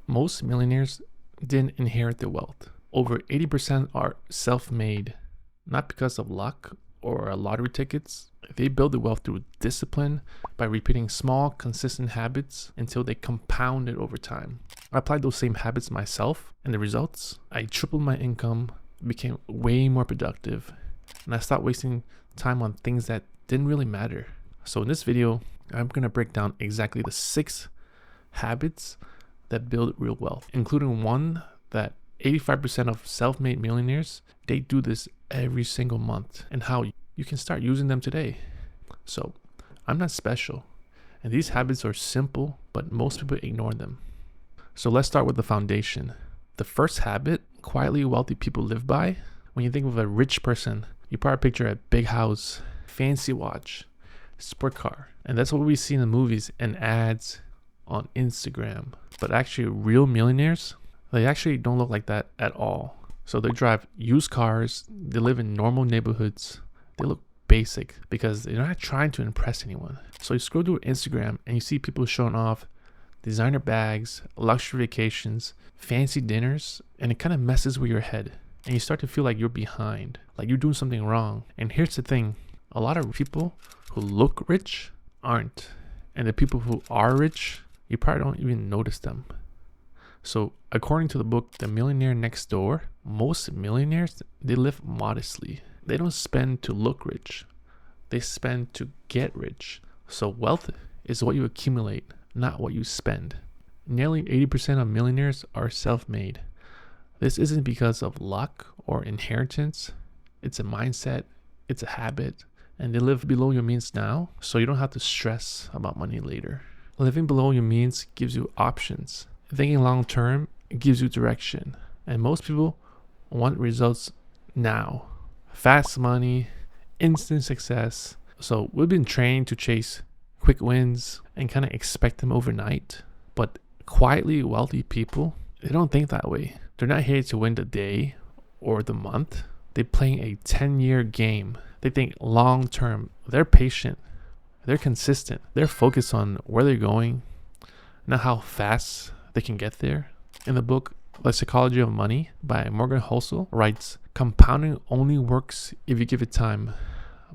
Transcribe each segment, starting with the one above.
Most millionaires didn't inherit their wealth. Over 80% are self-made, not because of luck or lottery tickets. They build their wealth through discipline by repeating small, consistent habits until they compound it over time. I applied those same habits myself, and the results, I tripled my income, became way more productive, and I stopped wasting time on things that didn't really matter. So in this video, I'm going to break down exactly the 6 habits that build real wealth, including one that 85% of self-made millionaires, they do this every single month, and how you can start using them today. So I'm not special, and these habits are simple, but most people ignore them. So let's start with the foundation. The first habit quietly wealthy people live by. When you think of a rich person, you probably picture a big house, fancy watch, sport car, and that's what we see in the movies and ads on Instagram. But actually, real millionaires, they actually don't look like that at all. So they drive used cars, they live in normal neighborhoods, they look basic because they're not trying to impress anyone. So you scroll through Instagram and you see people showing off designer bags, luxury vacations, fancy dinners, and it kind of messes with your head. And you start to feel like you're behind, like you're doing something wrong. And here's the thing, a lot of people who look rich aren't. And the people who are rich, you probably don't even notice them. So according to the book, The Millionaire Next Door, most millionaires, they live modestly. They don't spend to look rich. They spend to get rich. So wealth is what you accumulate, not what you spend. Nearly 80% of millionaires are self-made. This isn't because of luck or inheritance. It's a mindset, it's a habit, and they live below your means now, so you don't have to stress about money later. Living below your means gives you options. Thinking long term gives you direction. And most people want results now. Fast money, instant success. So we've been trained to chase quick wins and kind of expect them overnight. But quietly wealthy people, they don't think that way. They're not here to win the day or the month. They're playing a 10-year game. They think long term. They're patient. They're consistent. They're focused on where they're going, not how fast they can get there. In the book, The Psychology of Money by Morgan Housel writes, compounding only works if you give it time,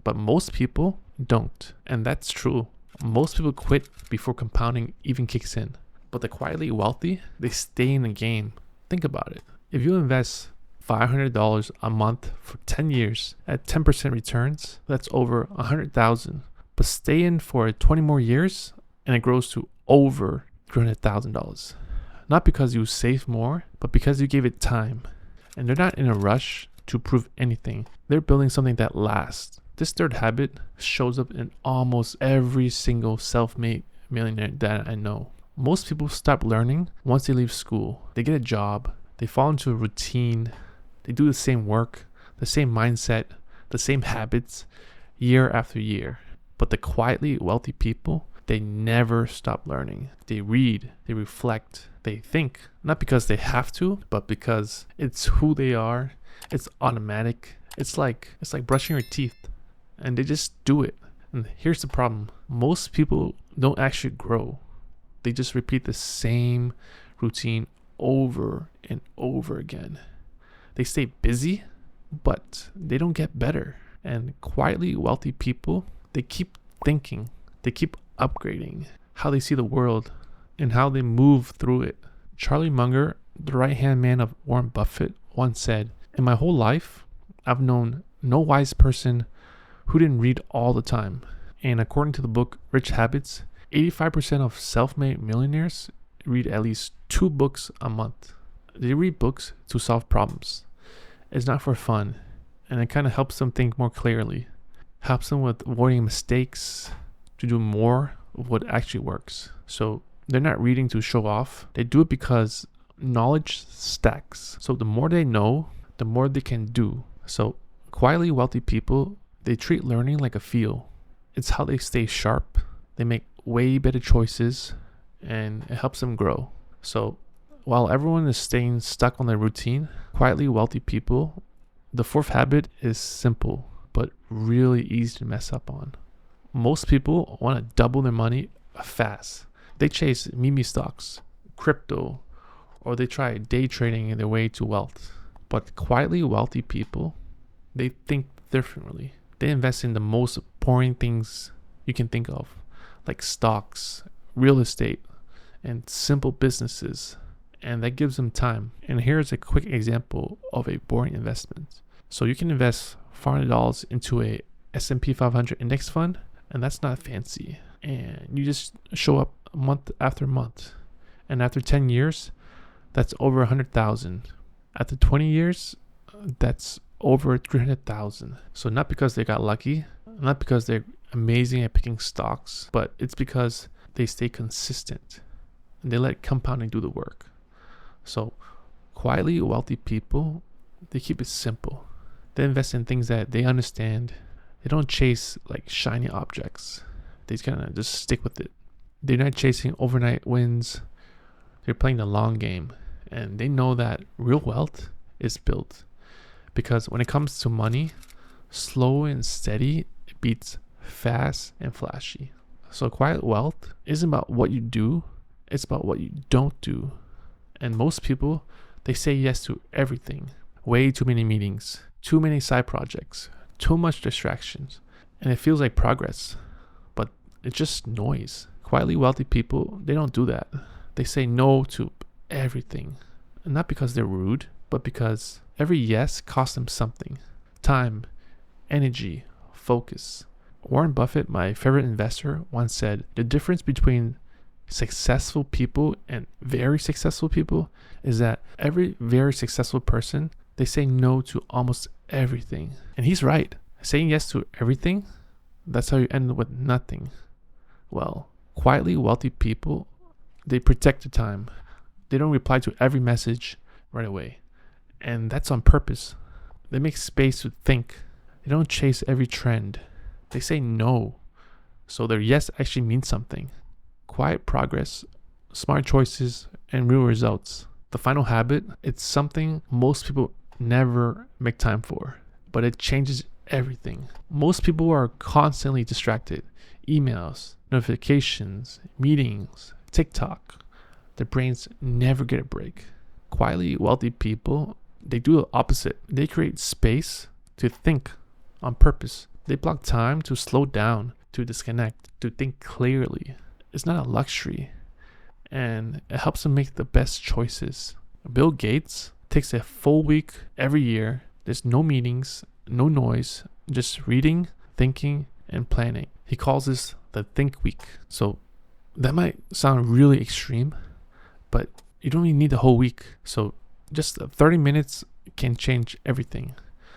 but most people don't. And that's true. Most people quit before compounding even kicks in. But the quietly wealthy, they stay in the game. Think about it. If you invest $500 a month for 10 years at 10% returns, that's over $100,000. But stay in for 20 more years and it grows to over $300,000. Not because you save more, but because you gave it time. And they're not in a rush to prove anything. They're building something that lasts. This third habit shows up in almost every single self-made millionaire that I know. Most people stop learning once they leave school. They get a job, they fall into a routine, they do the same work, the same mindset, the same habits, year after year. But the quietly wealthy people, they never stop learning. They read, they reflect, they think, not because they have to, but because it's who they are. It's automatic. It's like brushing your teeth, and they just do it. And here's the problem. Most people don't actually grow. They just repeat the same routine over and over again. They stay busy, but they don't get better. And quietly wealthy people, they keep thinking, they keep upgrading how they see the world and how they move through it. Charlie Munger, the right-hand man of Warren Buffett, once said, in my whole life, I've known no wise person who didn't read all the time. And according to the book Rich Habits, 85% of self-made millionaires read at least 2 books a month. They read books to solve problems. It's not for fun, and it kind of helps them think more clearly. Helps them with avoiding mistakes, to do more of what actually works. So they're not reading to show off. They do it because knowledge stacks. So the more they know, the more they can do. So quietly wealthy people, they treat learning like a field. It's how they stay sharp. They make way better choices, and it helps them grow. So while everyone is staying stuck on their routine, quietly wealthy people, the 4th habit is simple, but really easy to mess up on. Most people want to double their money fast. They chase meme stocks, crypto, or they try day trading their way to wealth. But quietly wealthy people, they think differently. They invest in the most boring things you can think of, like stocks, real estate, and simple businesses. And that gives them time. And here's a quick example of a boring investment. So you can invest $400 into a S&P 500 index fund, and that's not fancy. And you just show up month after month. And after 10 years, that's over 100,000. After 20 years, that's over 300,000. So not because they got lucky, not because they're amazing at picking stocks, but it's because they stay consistent and they let compounding do the work. So quietly wealthy people, they keep it simple. They invest in things that they understand. They don't chase like shiny objects. They kind of just stick with it. They're not chasing overnight wins. They're playing the long game. And they know that real wealth is built. Because when it comes to money, slow and steady beats fast and flashy. So quiet wealth isn't about what you do. It's about what you don't do. And most people, they say yes to everything. Way too many meetings, too many side projects, too much distractions. And it feels like progress, but it's just noise. Quietly wealthy people, they don't do that. They say no to everything. And not because they're rude, but because every yes costs them something. Time, energy, focus. Warren Buffett, my favorite investor, once said, the difference between successful people and very successful people is that every very successful person, they say no to almost everything. And he's right. Saying yes to everything, that's how you end up with nothing. Well, quietly wealthy people, they protect the time. They don't reply to every message right away. And that's on purpose. They make space to think. They don't chase every trend. They say no. So their yes actually means something. Quiet progress, smart choices, and real results. The final habit, it's something most people never make time for, but it changes everything. Most people are constantly distracted. Emails, notifications, meetings, TikTok. Their brains never get a break. Quietly wealthy people, they do the opposite. They create space to think on purpose. They block time to slow down, to disconnect, to think clearly. It's not a luxury, and it helps them make the best choices. Bill Gates takes a full week every year. There's no meetings, no noise, just reading, thinking, and planning. He calls this the Think Week. So that might sound really extreme, but you don't even need the whole week. So just 30 minutes can change everything.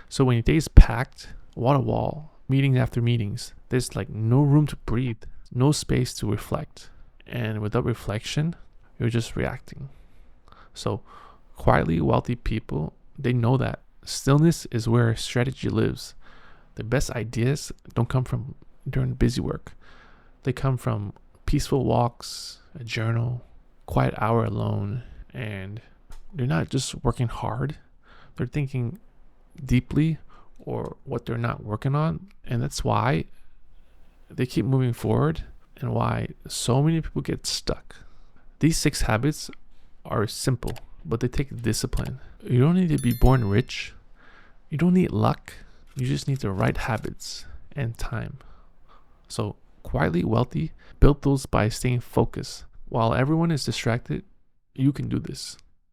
So when your day is packed, wall to wall, meetings after meetings, there's like no room to breathe. No space to reflect. And without reflection, you're just reacting. So quietly wealthy people, they know that stillness is where strategy lives. The best ideas don't come from during busy work. They come from peaceful walks, a journal, quiet hour alone. And they're not just working hard. They're thinking deeply or what they're not working on. And that's why they keep moving forward and why so many people get stuck. These 6 habits are simple, but they take discipline. You don't need to be born rich. You don't need luck. You just need the right habits and time. So quietly wealthy, build those by staying focused. While everyone is distracted, you can do this.